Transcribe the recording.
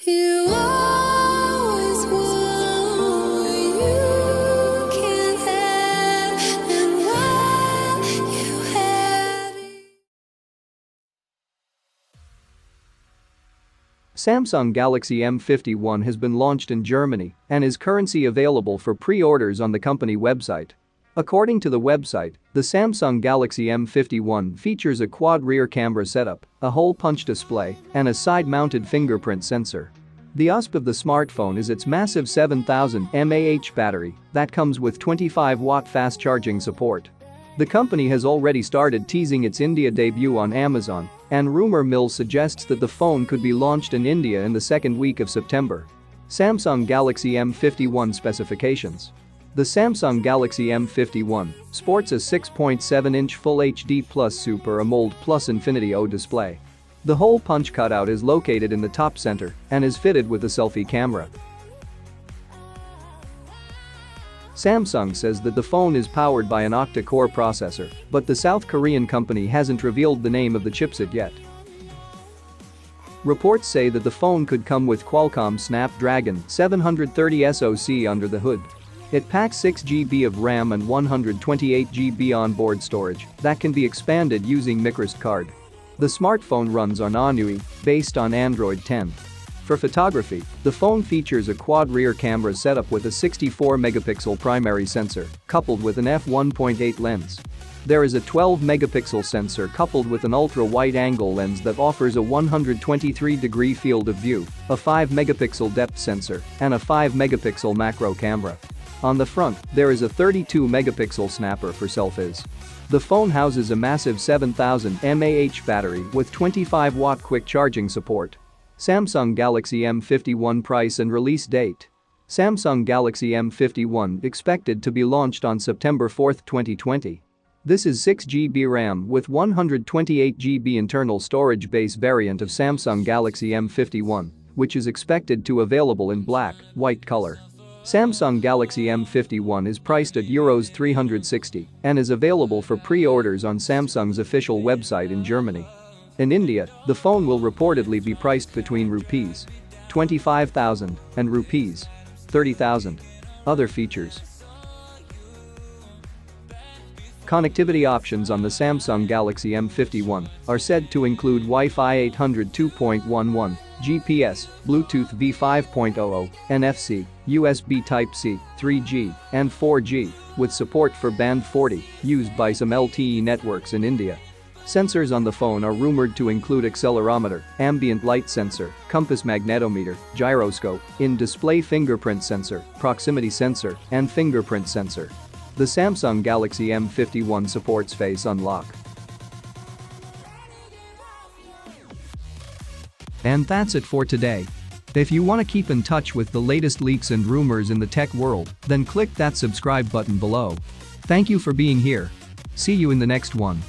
You always want what you can't have, and while you had it. Samsung Galaxy M51 has been launched in Germany and is currently available for pre-orders on the company website. According to the website, the Samsung Galaxy M51 features a quad rear camera setup, a hole punch display, and a side-mounted fingerprint sensor. The USP of the smartphone is its massive 7000 mAh battery that comes with 25-watt fast charging support. The company has already started teasing its India debut on Amazon, and rumor mill suggests that the phone could be launched in India in the second week of September. Samsung Galaxy M51 specifications. The Samsung Galaxy M51 sports a 6.7-inch Full HD Plus Super AMOLED Plus Infinity O display. The hole punch cutout is located in the top center and is fitted with a selfie camera. Samsung says that the phone is powered by an octa-core processor, but the South Korean company hasn't revealed the name of the chipset yet. Reports say that the phone could come with Qualcomm Snapdragon 730 SoC under the hood. It packs 6 GB of RAM and 128 GB onboard storage that can be expanded using microSD card. The smartphone runs on ONUI, based on Android 10. For photography, the phone features a quad rear camera setup with a 64-megapixel primary sensor coupled with an f1.8 lens. There is a 12-megapixel sensor coupled with an ultra-wide-angle lens that offers a 123-degree field of view, a 5-megapixel depth sensor, and a 5-megapixel macro camera. On the front, there is a 32-megapixel snapper for selfies. The phone houses a massive 7000 mAh battery with 25-watt quick charging support. Samsung Galaxy M51 price and release date. Samsung Galaxy M51 expected to be launched on September 4, 2020. This is 6 GB RAM with 128 GB internal storage base variant of Samsung Galaxy M51, which is expected to available in black, white color. Samsung Galaxy M51 is priced at Euros 360 and is available for pre-orders on Samsung's official website in Germany. In India, the phone will reportedly be priced between Rs. 25,000 and Rs. 30,000. Other features. Connectivity options on the Samsung Galaxy M51 are said to include Wi-Fi 802 2.11, GPS, Bluetooth V5.00, NFC, USB Type-C, 3G, and 4G, with support for Band 40, used by some LTE networks in India. Sensors on the phone are rumored to include accelerometer, ambient light sensor, compass magnetometer, gyroscope, in-display fingerprint sensor, proximity sensor, and fingerprint sensor. The Samsung Galaxy M51 supports Face Unlock. And that's it for today. If you want to keep in touch with the latest leaks and rumors in the tech world, then click that subscribe button below. Thank you for being here. See you in the next one.